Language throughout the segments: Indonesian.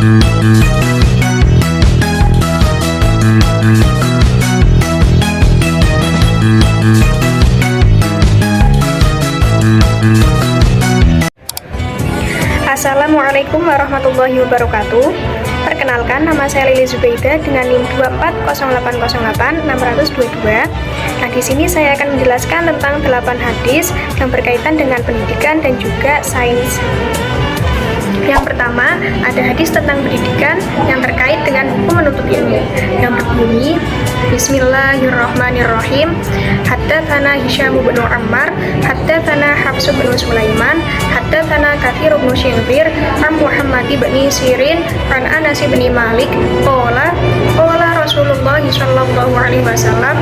Assalamualaikum warahmatullahi wabarakatuh. Perkenalkan, nama saya Lili Zubaida dengan NIM 240808622. Nah, di sini saya akan menjelaskan tentang 8 hadis yang berkaitan dengan pendidikan dan juga sains. Yang pertama, ada hadis tentang pendidikan yang terkait dengan hukum menuntut ilmu yang berbunyi Bismillahirrahmanirrahim. Haddatsana Hisyam bin Ammar, haddatsana Hafs bin Sulaiman, haddatsana Katsir bin Syinbir, an Muhammad bin Sirin, an Anas bin Malik, qala Rasulullah sallallahu alaihi wasallam,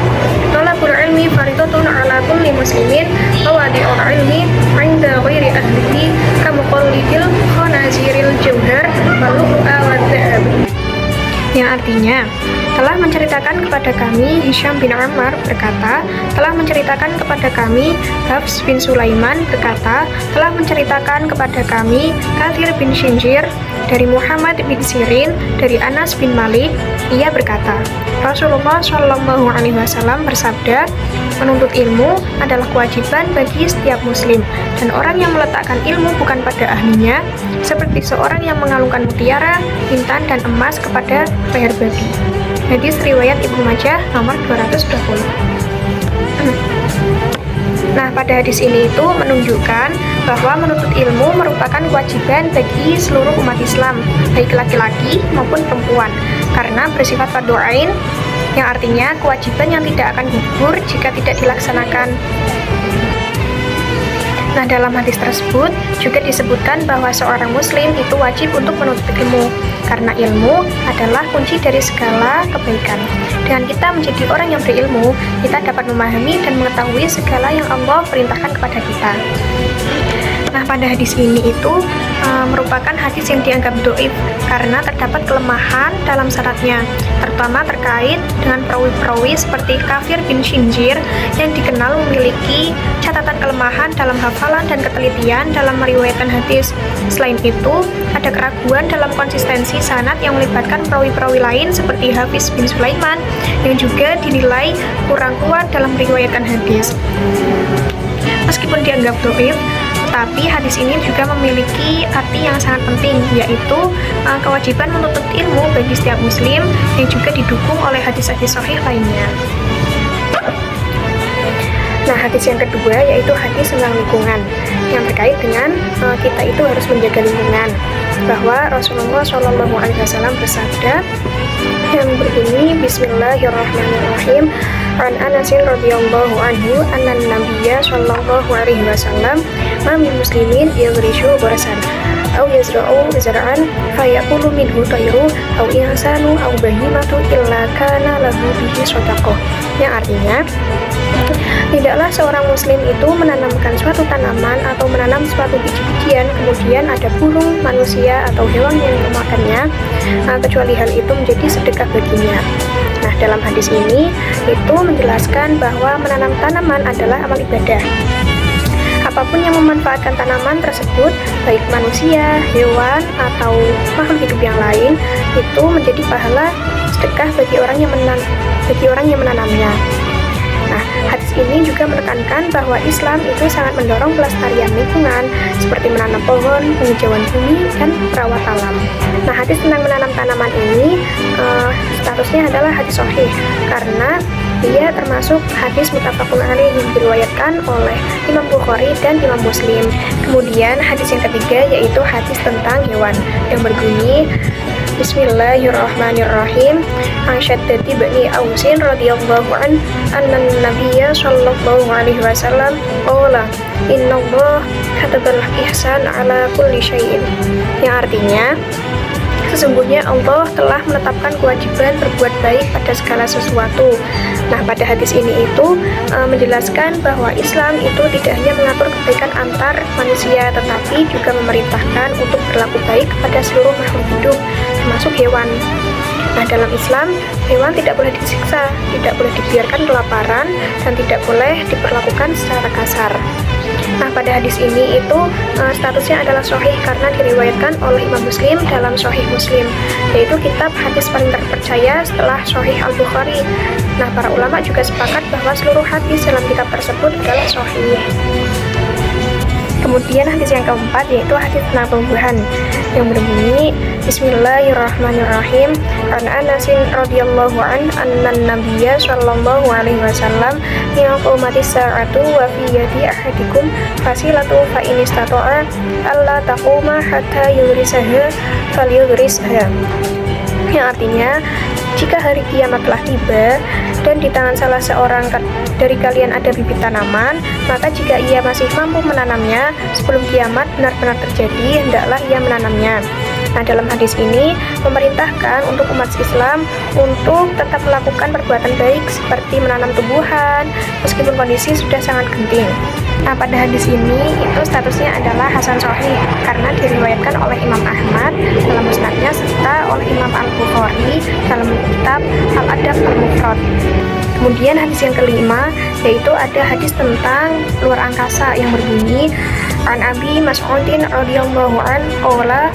talabul ilmi fardhatun ala kulli muslimin wa wadi'ul ilmi 'inda ghairi ahlihi kamuqallidil khanaziril jauhar wal lu'lu'a wad dhahab. Yang artinya, telah menceritakan kepada kami Hisyam bin Ammar berkata, telah menceritakan kepada kami Hafs bin Sulaiman berkata, telah menceritakan kepada kami Katsir bin Syinbir dari Muhammad bin Sirin dari Anas bin Malik. Ia berkata, Rasulullah Shallallahu Alaihi Wasallam bersabda, menuntut ilmu adalah kewajiban bagi setiap muslim, dan orang yang meletakkan ilmu bukan pada ahlinya, seperti seorang yang mengalungkan mutiara, intan, dan emas kepada leher babi. Hadis riwayat Ibnu Majah nomor 220. Nah, pada hadis ini itu menunjukkan bahwa menuntut ilmu merupakan kewajiban bagi seluruh umat Islam, baik laki-laki maupun perempuan, karena bersifat fardhu ain, yang artinya kewajiban yang tidak akan gugur jika tidak dilaksanakan. Nah, dalam hadis tersebut juga disebutkan bahwa seorang muslim itu wajib untuk menuntut ilmu, karena ilmu adalah kunci dari segala kebaikan. Dengan kita menjadi orang yang berilmu, kita dapat memahami dan mengetahui segala yang Allah perintahkan kepada kita. Nah, pada hadis ini itu merupakan hadis yang dianggap dhaif karena terdapat kelemahan dalam syaratnya, terutama terkait dengan perawi-perawi seperti Katsir bin Syinbir yang dikenal memiliki catatan kelemahan dalam hafalan dan ketelitian dalam meriwayatkan hadis. Selain itu, ada keraguan dalam konsistensi sanad yang melibatkan perawi-perawi lain seperti Hafiz bin Sulaiman yang juga dinilai kurang kuat dalam meriwayatkan hadis. Meskipun dianggap dhaif, tapi hadis ini juga memiliki arti yang sangat penting, yaitu kewajiban menuntut ilmu bagi setiap muslim yang juga didukung oleh hadis-hadis sahih lainnya. Nah, hadis yang kedua yaitu hadis tentang lingkungan yang terkait dengan kita itu harus menjaga lingkungan, bahwa Rasulullah Shallallahu Alaihi Wasallam bersabda yang berbunyi Bismillahirrahmanirrahim. An Anas radhiyallahu anhu anna Nabiyya sallallahu alaihi wasallam ma min muslimin yaghrishu barasan aw yazra'u zar'an fayaqulu minhu tayru aw insanu aw bahimatu illa kana lahu bihi shadaqah. Yang artinya, tidaklah seorang muslim itu menanamkan suatu tanaman atau menanam suatu biji-bijian, kemudian ada burung, manusia, atau hewan yang memakannya, kecuali hal itu menjadi sedekah baginya. Nah, dalam hadis ini itu menjelaskan bahwa menanam tanaman adalah amal ibadah. Apapun yang memanfaatkan tanaman tersebut, baik manusia, hewan, atau makhluk hidup yang lain, itu menjadi pahala sedekah bagi orang yang menanamnya. Nah, hadis ini juga menekankan bahwa Islam itu sangat mendorong pelestarian lingkungan seperti menanam pohon, penghijauan bumi, dan perawat alam. Nah, hadis tentang menanam tanaman ini statusnya adalah hadis sahih karena dia termasuk hadis muttafaqun alaih yang diriwayatkan oleh Imam Bukhari dan Imam Muslim. Kemudian hadis yang ketiga yaitu hadis tentang hewan yang berbunyi Bismillahirrahmanirrahim. Ansyaddati bani Ausin radhiyallahu an anna Nabiyya sallallahu alaihi wasallam qala innallaha katabal ihsan ala kulli syai'in. Yang artinya, sesungguhnya Allah telah menetapkan kewajiban berbuat baik pada segala sesuatu. Nah, pada hadis ini itu menjelaskan bahwa Islam itu tidak hanya mengatur kebaikan antar manusia, tetapi juga memerintahkan untuk berlaku baik kepada seluruh makhluk hidup, termasuk hewan. Nah, dalam Islam, hewan tidak boleh disiksa, tidak boleh dibiarkan kelaparan, dan tidak boleh diperlakukan secara kasar. Nah, pada hadis ini itu statusnya adalah sahih karena diriwayatkan oleh Imam Muslim dalam Sahih Muslim, yaitu kitab hadis paling terpercaya setelah Sahih Al-Bukhari. Nah, para ulama juga sepakat bahwa seluruh hadis dalam kitab tersebut adalah sahih. Kemudian hadis yang keempat yaitu hadis tentang pembuahan yang berbunyi Bismillahirrahmanirrahim. An Anasin radhiyallahu an anna nabiyya sallallahu alaihi wasallam yaqumatis sa'atu wa fi yadi ahadikum fasilatu fa in istata'a alla taquma hatta yurisaha falyurisha. Yang artinya, jika hari kiamat telah tiba dan di tangan salah seorang dari kalian ada bibit tanaman, maka jika ia masih mampu menanamnya sebelum kiamat benar-benar terjadi, hendaklah ia menanamnya. Nah, dalam hadis ini memerintahkan untuk umat Islam untuk tetap melakukan perbuatan baik seperti menanam tumbuhan meskipun kondisi sudah sangat genting. Nah, pada hadis ini itu statusnya adalah hasan sahih karena diriwayatkan oleh Imam Ahmad dalam musnadnya serta oleh Imam Al-Bukhari dalam kitab Al-Adab Al-Mufrad. Kemudian hadis yang kelima yaitu ada hadis tentang luar angkasa yang berbunyi An Abi Mas'udin radhiyallahu an qala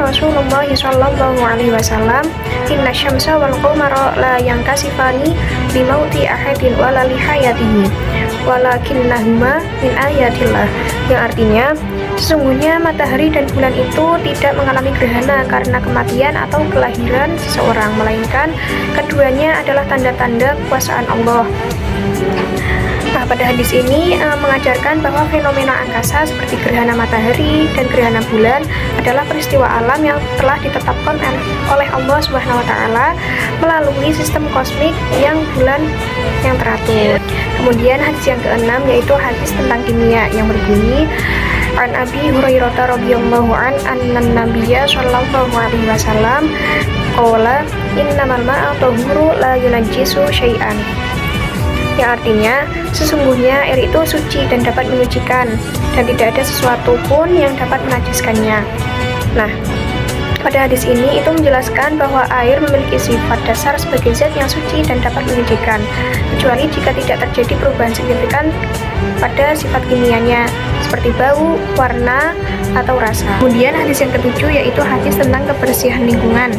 Rasulullah sallallahu alaihi wasallam inna syamsa wal qamara la yankasifani bi mauti ahadin wala li hayatihi walakinnahuma min ayatillah. Yang artinya, sesungguhnya matahari dan bulan itu tidak mengalami gerhana karena kematian atau kelahiran seseorang, melainkan keduanya adalah tanda-tanda kekuasaan Allah. Nah, pada hadis ini mengajarkan bahwa fenomena angkasa seperti gerhana matahari dan gerhana bulan adalah peristiwa alam yang telah ditetapkan oleh Allah Subhanahu wa taala melalui sistem kosmik yang bulan yang teratur. Kemudian hadis yang keenam yaitu hadis tentang kimia yang berbunyi An Abi Hurairah radhiyallahu an anna nabiyya sallallahu alaihi wasallam qala innamal ma'a tahuru la yunajjisu syai'an. Yang artinya, sesungguhnya air itu suci dan dapat menyucikan, dan tidak ada sesuatu pun yang dapat menajiskannya. Nah, pada hadis ini itu menjelaskan bahwa air memiliki sifat dasar sebagai zat yang suci dan dapat menyucikan, kecuali jika tidak terjadi perubahan signifikan pada sifat kimianya, seperti bau, warna, atau rasa. Kemudian hadis yang ketujuh yaitu hadis tentang kebersihan lingkungan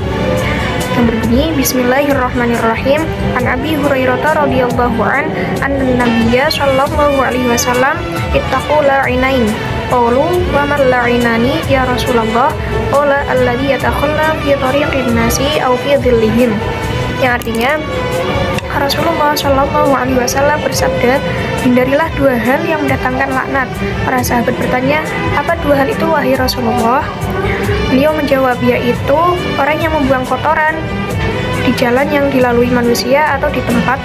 yang berbunyi Bismillahirrahmanirrahim. An Abi Hurairah radhiyallahu an anna nabiyya sallallahu alaihi wasallam ittaqu la'inain. Qalu wa man la'inani ya Rasulullah? Qala alladhi yatakhalla fi tariqin nasi aw fi dhillihim. Yang artinya, Rasulullah Shallallahu Alaihi Wasallam bersabda, hindarilah dua hal yang mendatangkan laknat. Para sahabat bertanya, apa dua hal itu wahai Rasulullah? Beliau menjawab, yaitu orang yang membuang kotoran di jalan yang dilalui manusia atau di tempat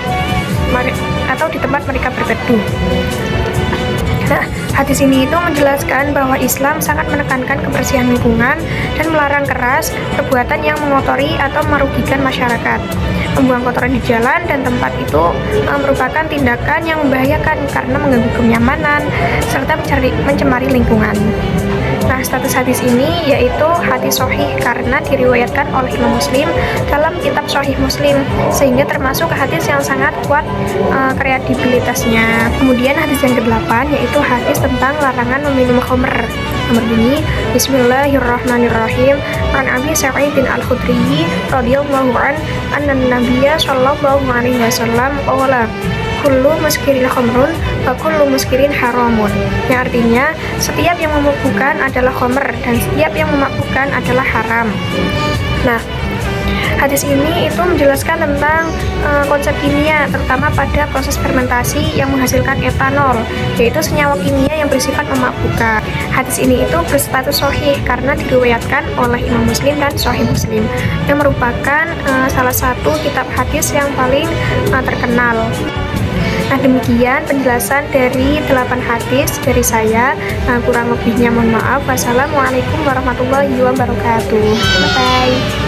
mereka berteduh. Nah, hadis ini itu menjelaskan bahwa Islam sangat menekankan kebersihan lingkungan dan melarang keras perbuatan yang mengotori atau merugikan masyarakat. Membuang kotoran di jalan dan tempat itu merupakan tindakan yang membahayakan karena mengganggu kenyamanan serta mencemari lingkungan. Nah, status hadis ini yaitu hadis sahih karena diriwayatkan oleh Imam Muslim dalam kitab Sahih Muslim, sehingga termasuk hadis yang sangat kuat kredibilitasnya. Kemudian hadis yang ke-8 yaitu hadis tentang larangan meminum khamr yang berbunyi Bismillahirrahmanirrahim. An Abi Sa'idin Al-Khudri radhiyallahu an anna nabiyya sallallahu alaihi wasallam qala kullu muskirin khamrun wa kullu muskirin haramun. Yang artinya, setiap yang memabukkan adalah khamr dan setiap yang memabukkan adalah haram. Nah, hadis ini itu menjelaskan tentang konsep kimia, terutama pada proses fermentasi yang menghasilkan etanol, yaitu senyawa kimia yang bersifat memabukkan. Hadis ini itu berstatus sahih karena diriwayatkan oleh Imam Muslim dan Sahih Muslim, yang merupakan salah satu kitab hadis yang paling terkenal. Nah, demikian penjelasan dari 8 hadis dari saya. Kurang lebihnya mohon maaf. Wassalamualaikum warahmatullahi wabarakatuh. Bye-bye.